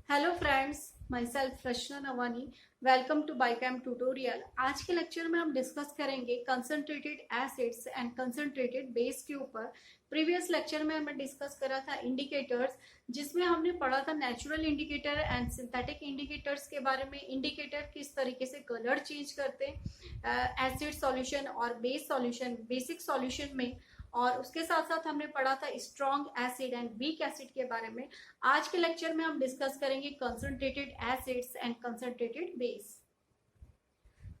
Hello friends, myself Rachna Navani. Welcome to बाइकैम tutorial. आज के लेक्चर में हम डिस्कस करेंगे concentrated acids and concentrated base के ऊपर। प्रीवियस लेक्चर में हमने डिस्कस करा था इंडिकेटर्स, जिसमें हमने पढ़ा था natural indicator and synthetic indicators के बारे में। इंडिकेटर किस तरीके से कलर चेंज करते हैं एसिड सॉल्यूशन और बेस सॉल्यूशन, बेसिक सॉल्यूशन में। और उसके साथ साथ हमने पढ़ा था strong acid and weak acid के बारे में। आज के लेक्चर में हम डिस्कस करेंगे concentrated acids and concentrated base.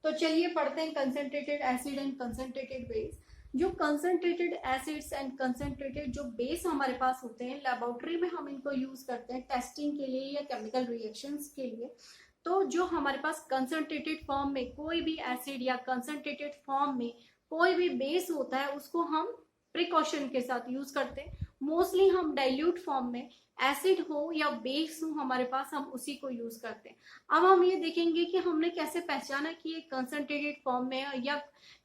तो चलिए पढ़ते हैं concentrated acid and concentrated base. जो कंसंट्रेटेड एसिड्स एंड कंसंट्रेटेड जो बेस हमारे पास होते हैं, लेबोरेटरी में हम इनको यूज करते हैं टेस्टिंग के लिए या केमिकल रिएक्शंस के लिए। तो जो हमारे पास कंसंट्रेटेड फॉर्म में कोई भी एसिड या कंसंट्रेटेड फॉर्म में कोई भी बेस होता है, उसको हम प्रिकॉशन के साथ यूज करते हैं। मोस्टली हम डाइल्यूट फॉर्म में एसिड हो या बेस हो हमारे पास, हम उसी को यूज करते हैं। अब हम ये देखेंगे कि हमने कैसे पहचाना कि ये कंसंट्रेटेड फॉर्म में है या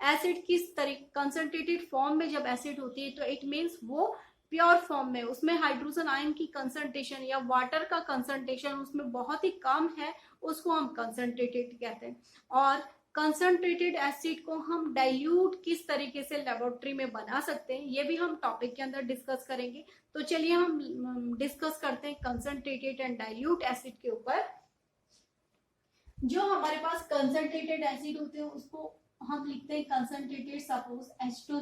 एसिड किस तरीके। कंसंट्रेटेड फॉर्म में जब एसिड होती है तो इट मीन्स वो प्योर फॉर्म में, उसमें हाइड्रोजन आयन की कंसंट्रेशन या वाटर का कंसंट्रेशन उसमें बहुत ही कम है, उसको हम कंसंट्रेटेड कहते हैं। और कंसंट्रेटेड एसिड को हम डाइल्यूट किस तरीके से लेबोरेटरी में बना सकते हैं, ये भी हम टॉपिक के अंदर डिस्कस करेंगे। तो चलिए हम डिस्कस करते हैं कंसंट्रेटेड एंड डाइल्यूट एसिड के ऊपर। जो हमारे पास कंसंट्रेटेड एसिड होते हैं उसको हम लिखते हैं concentrated, suppose H2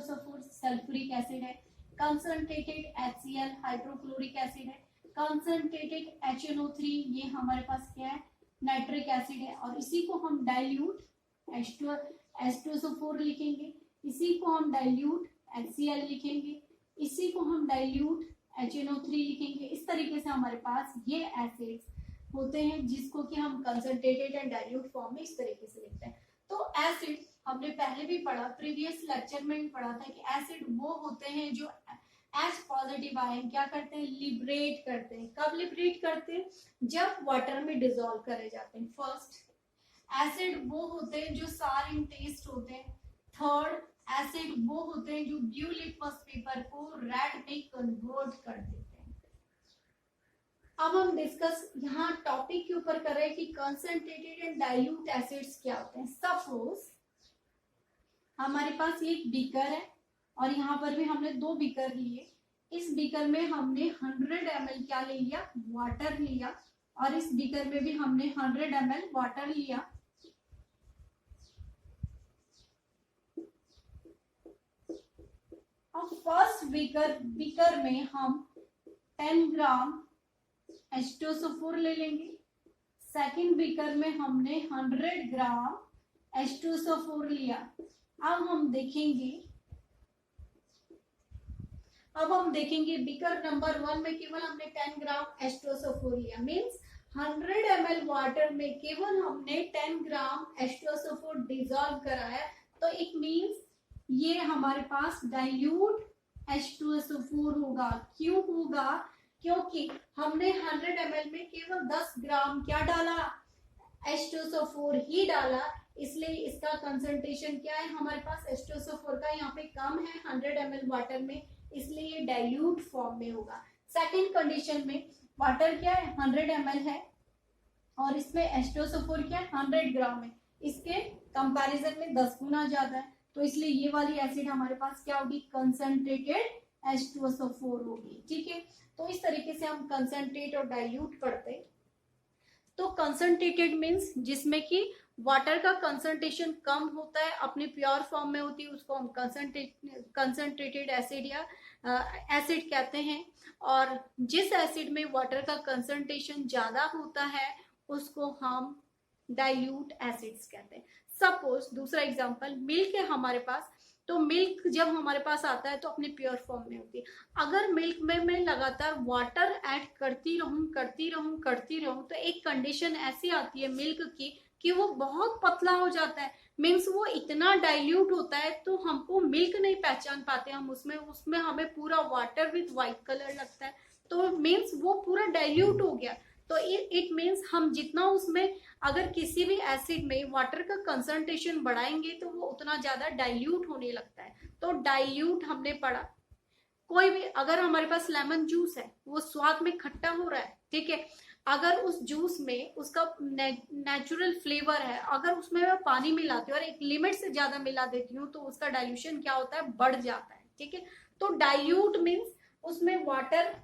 sulphuric acid है। कंसंट्रेटेड HCl हाइड्रोक्लोरिक एसिड है। कंसंट्रेटेड HNO3 ये हमारे पास क्या है, नाइट्रिक एसिड है। और इसी को हम डाइल्यूट H2SO4 लिखेंगे, इसी को हम डाइल्यूट HCl लिखेंगे, इसी को हम डाइल्यूट HNO3 लिखेंगे। इस तरीके से हमारे पास ये एसिड्स होते हैं जिसको कि हम कंसंट्रेटेड एंड डाइल्यूट फॉर्म में इस तरीके से लिखते हैं। तो एसिड हमने पहले भी पढ़ा, प्रीवियस लेक्चर में भी पढ़ा था कि एसिड वो होते हैं जो H पॉजिटिव आयन क्या करते हैं, लिबरेट करते हैं। कब लिबरेट करते हैं, जब वाटर में डिसॉल्व करे जाते हैं। फर्स्ट एसिड वो होते हैं जो सार इन टेस्ट होते हैं। थर्ड एसिड वो होते हैं जो ब्लू लिटमस पेपर को रेड में कन्वर्ट कर देते हैं। अब हम डिस्कस यहाँ टॉपिक के ऊपर कर रहे हैं कि कंसंट्रेटेड एंड डाइल्यूट एसिड्स क्या होते हैं। सपोज हमारे पास एक बीकर है और यहाँ पर भी हमने दो बीकर लिए। इस बीकर में हमने 100 ml क्या ले लिया, वाटर लिया। और इस बीकर में भी हमने 100 ml वाटर लिया। अब फर्स्ट बीकर में हम 10 ग्राम H2SO4 ले लेंगे। सेकंड बीकर में हमने 100 ग्राम H2SO4 लिया। अब हम देखेंगे बीकर नंबर 1 में केवल हमने 10 ग्राम H2SO4 लिया, मीन्स 100 ml वाटर में केवल हमने 10 ग्राम H2SO4 डिसॉल्व कराया। तो इट मीन्स ये हमारे पास डाइल्यूट H2SO4 होगा। क्यों होगा, क्योंकि हमने 100 ml में केवल 10 ग्राम क्या डाला, H2SO4 ही डाला। इसलिए इसका कंसंट्रेशन क्या है हमारे पास, H2SO4 का यहाँ पे कम है 100 ml वाटर में, इसलिए ये डाइल्यूट फॉर्म में होगा। सेकंड कंडीशन में वाटर क्या है, 100 ml है और इसमें H2SO4 क्या है, 100 ग्राम है। इसके कंपैरिजन में 10 गुना ज्यादा है, तो इसलिए ये वाली एसिड हमारे पास क्या होगी, कंसंट्रेटेड H2SO4 होगी। ठीक है, तो इस तरीके से हम कंसंट्रेट और डाइल्यूट पढ़ते हैं। तो कंसंट्रेटेड मीन्स जिसमें कि वाटर का कंसंट्रेशन कम होता है, अपने प्योर फॉर्म में होती है, उसको हम कंसंट्रेटेड एसिड या एसिड कहते हैं। और जिस एसिड में वाटर का कंसंट्रेशन ज्यादा होता है उसको हम डाइल्यूट एसिड्स कहते हैं। सपोज दूसरा एग्जांपल, मिल्क है हमारे पास। तो मिल्क जब हमारे पास आता है तो अपने प्योर फॉर्म में होती है। अगर मिल्क में मैं लगातार वाटर ऐड करती रहूं तो एक कंडीशन ऐसी आती है मिल्क की कि वो बहुत पतला हो जाता है। मीन्स वो इतना डाइल्यूट होता है तो हमको मिल्क नहीं पहचान पाते हम उसमें हमें पूरा वाटर विथ वाइट कलर लगता है। तो मीन्स वो पूरा डाइल्यूट हो गया। तो इट मीन्स हम जितना उसमें अगर किसी भी एसिड में वाटर का कंसंट्रेशन बढ़ाएंगे तो वो उतना ज्यादा डाइल्यूट होने लगता है। तो डाइल्यूट हमने पढ़ा, कोई भी अगर हमारे पास लेमन जूस है वो स्वाद में खट्टा हो रहा है, ठीक है, अगर उस जूस में उसका नेचुरल फ्लेवर है, अगर उसमें मैं पानी मिलाती हूँ और एक लिमिट से ज्यादा मिला देती हूँ तो उसका डाइल्यूशन क्या होता है, बढ़ जाता है। ठीक है, तो डाइल्यूट मीन्स उसमें वाटर,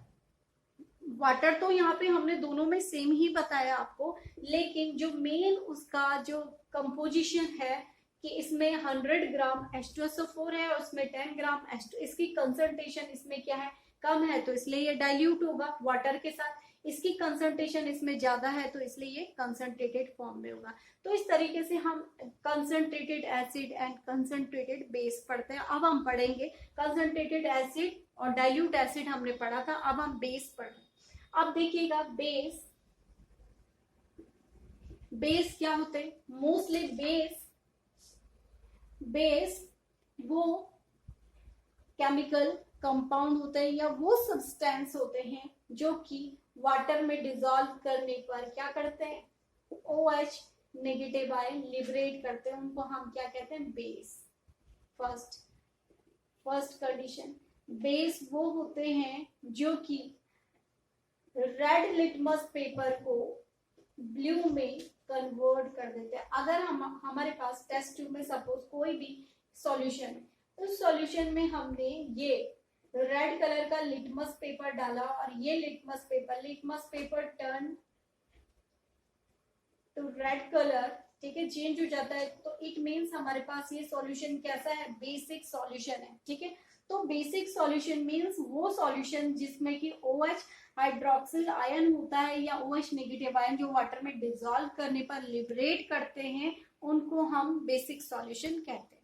वाटर तो यहाँ पे हमने दोनों में सेम ही बताया आपको, लेकिन जो मेन उसका जो कंपोजिशन है कि इसमें 100 ग्राम H2SO4 है और उसमें 10 ग्राम इसकी कंसंट्रेशन इसमें क्या है, कम है, तो इसलिए ये डाइल्यूट होगा वाटर के साथ। इसकी कंसंट्रेशन इसमें ज्यादा है तो इसलिए ये कंसंट्रेटेड फॉर्म में होगा। तो इस तरीके से हम concentrated acid and concentrated base पढ़ते हैं। अब हम पढ़ेंगे कंसंट्रेटेड एसिड और डाइल्यूट एसिड हमने पढ़ा था, अब हम बेस पढ़ रहे हैं। अब देखिएगा बेस, बेस क्या होते हैं, मोस्टली बेस वो केमिकल कंपाउंड होते हैं या वो सब्सटेंस होते हैं जो कि वाटर में डिसॉल्व करने पर क्या करते हैं, OH नेगेटिव आयन लिबरेट करते हैं, उनको हम क्या कहते हैं, बेस। फर्स्ट कंडीशन, बेस वो होते हैं जो कि रेड लिटमस पेपर को ब्लू में कन्वर्ट कर देते हैं। अगर हमारे पास टेस्ट ट्यूब में सपोज कोई भी सॉल्यूशन है, उस सॉल्यूशन में हमने ये रेड कलर का लिटमस पेपर डाला और ये litmus paper turn to red colour, ठीक है, चेंज हो जाता है, तो इट मीन्स हमारे पास ये सॉल्यूशन कैसा है, बेसिक सॉल्यूशन है। ठीक है, तो बेसिक सॉल्यूशन मीन्स वो सॉल्यूशन जिसमें कि OH हाइड्रोक्सिल आयन होता है या OH नेगेटिव आयन जो वाटर में डिसॉल्व करने पर लिबरेट करते हैं, उनको हम बेसिक सॉल्यूशन कहते हैं।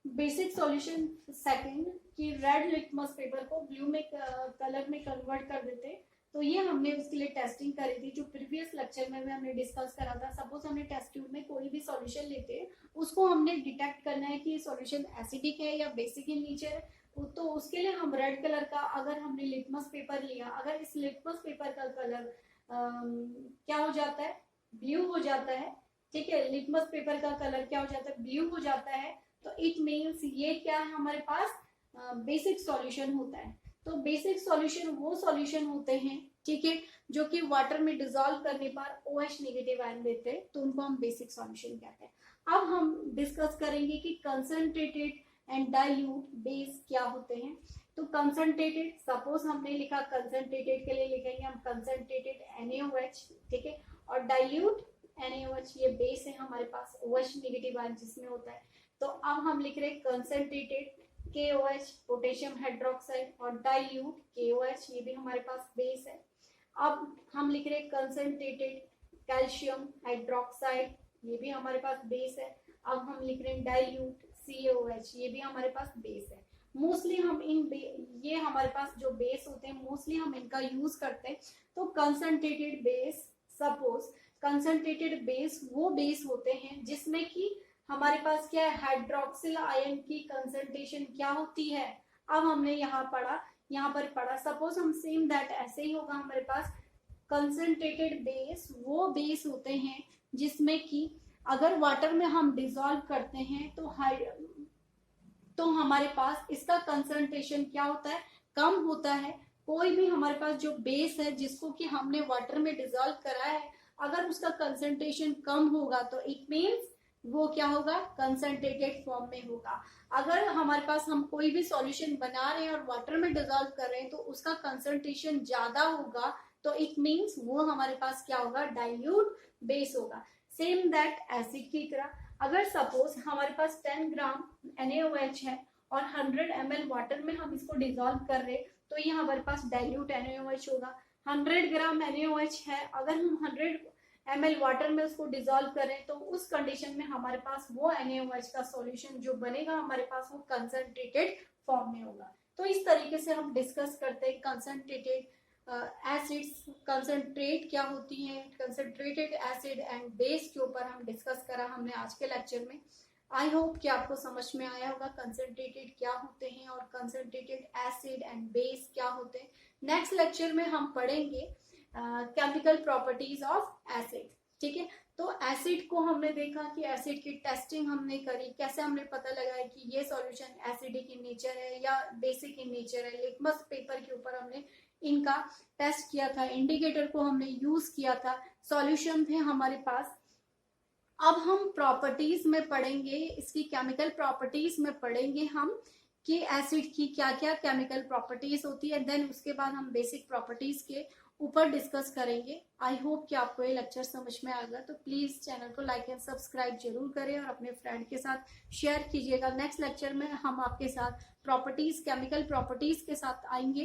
बेसिक सॉल्यूशन सेकंड कि रेड लिटमस पेपर को ब्लू में कलर में कन्वर्ट कर देते हैं। तो ये हमने उसके लिए टेस्टिंग करी थी जो प्रीवियस लेक्चर में हमने डिस्कस करा था। सपोज हमने टेस्ट ट्यूब में कोई भी सॉल्यूशन लेते हैं, उसको हमने डिटेक्ट करना है कि सॉल्यूशन एसिडिक है या बेसिक इन नेचर है, तो उसके लिए हम रेड कलर का अगर हमने लिटमस पेपर लिया, अगर इस लिटमस पेपर का कलर क्या हो जाता है, ब्लू हो जाता है। ठीक है, लिटमस पेपर का कलर क्या हो जाता है, ब्लू हो जाता है, तो इट मीन्स ये क्या है, हमारे पास बेसिक सॉल्यूशन होता है। तो बेसिक सॉल्यूशन वो सॉल्यूशन होते हैं, ठीक है, जो कि वाटर में डिसॉल्व करने पर OH नेगेटिव आयन देते हैं, तो उनको हम बेसिक सॉल्यूशन कहते हैं। अब हम डिस्कस करेंगे कि कंसंट्रेटेड एंड डाइल्यूट बेस क्या होते हैं। तो कंसंट्रेटेड, सपोज हमने लिखा कंसंट्रेटेड के लिए लिखेंगे हम कंसंट्रेटेड NaOH, ठीक है, और डाइल्यूट NaOH ये बेस है हमारे पास, OH नेगेटिव आयन जिसमें होता है। तो अब हम लिख रहे हैं कंसंट्रेटेड KOH पोटेशियम हाइड्रोक्साइड और डाइल्यूट KOH, ये भी हमारे पास बेस है। अब हम लिख रहे हैं कंसंट्रेटेड कैल्शियम हाइड्रोक्साइड, ये भी हमारे पास बेस है। अब हम लिख रहे हैं डाइल्यूट CaOH, ये भी हमारे पास बेस है। मोस्टली हम ये हमारे पास जो बेस होते हैं मोस्टली हम इनका यूज करते हैं। तो concentrated base, suppose concentrated base वो बेस होते हैं जिसमें कि हमारे पास क्या है, हाइड्रोक्सिल आयन की कंसंट्रेशन क्या होती है। अब हमने यहाँ पर पढ़ा, सपोज हम सेम दैट ऐसे ही होगा हमारे पास। कंसंट्रेटेड बेस वो बेस होते हैं जिसमें कि अगर वाटर में हम डिसॉल्व करते हैं तो हमारे पास इसका कंसंट्रेशन क्या होता है, कम होता है। कोई भी हमारे पास जो बेस है जिसको कि हमने वाटर में डिसॉल्व करा है, अगर उसका कंसंट्रेशन कम होगा तो इट मीन्स वो क्या होगा, कंसंट्रेटेड फॉर्म में होगा। अगर हमारे पास हम कोई भी सॉल्यूशन बना रहे हैं और वाटर में डिसॉल्व कर रहे हैं तो उसका कंसंट्रेशन ज्यादा होगा, तो इट मीन्स वो हमारे पास क्या होगा, डाइल्यूट बेस होगा। सेम दैट एसिड की तरह, अगर सपोज हमारे पास 10 ग्राम NaOH है और 100 ml वाटर में हम इसको डिसॉल्व कर रहे हैं, तो ये हमारे पास डाइल्यूट NaOH होगा। 100 ग्राम NaOH है, अगर हम 100 ml वाटर में उसको डिसॉल्व करें तो उस कंडीशन में हमारे पास वो NaOH का सॉल्यूशन जो बनेगा हमारे पास वो कंसंट्रेटेड फॉर्म में होगा। तो इस तरीके से हम डिस्कस करते हैं कंसंट्रेटेड एसिड्स, कंसंट्रेट क्या होती हैं, कंसंट्रेटेड एसिड एंड बेस के ऊपर हम डिस्कस करा हमने आज के लेक्चर में। आई होप कि आपको समझ में आया होगा कंसंट्रेटेड क्या होते हैं और कंसंट्रेटेड एसिड एंड बेस क्या होते हैं। नेक्स्ट लेक्चर में हम पढ़ेंगे केमिकल प्रॉपर्टीज ऑफ एसिड, ठीक है। तो एसिड को हमने देखा कि एसिड की टेस्टिंग हमने करी, कैसे हमने पता लगाया कि ये सॉल्यूशन एसिडिक इन नेचर है या बेसिक इन नेचर है। लिटमस पेपर के ऊपर हमने इनका टेस्ट किया था, इंडिकेटर को हमने यूज किया था, सॉल्यूशन थे हमारे पास। अब हम प्रॉपर्टीज में पढ़ेंगे, इसकी केमिकल प्रॉपर्टीज में पढ़ेंगे हम कि एसिड की क्या क्या केमिकल प्रॉपर्टीज होती है। देन उसके बाद हम बेसिक प्रॉपर्टीज के ऊपर डिस्कस करेंगे। आई होप कि आपको ये लेक्चर समझ में आ गया। तो प्लीज चैनल को लाइक एंड सब्सक्राइब जरूर करें और अपने फ्रेंड के साथ शेयर कीजिएगा। नेक्स्ट लेक्चर में हम आपके साथ प्रॉपर्टीज, केमिकल प्रॉपर्टीज के साथ आएंगे,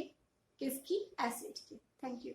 किसकी, एसिड की। Thank you.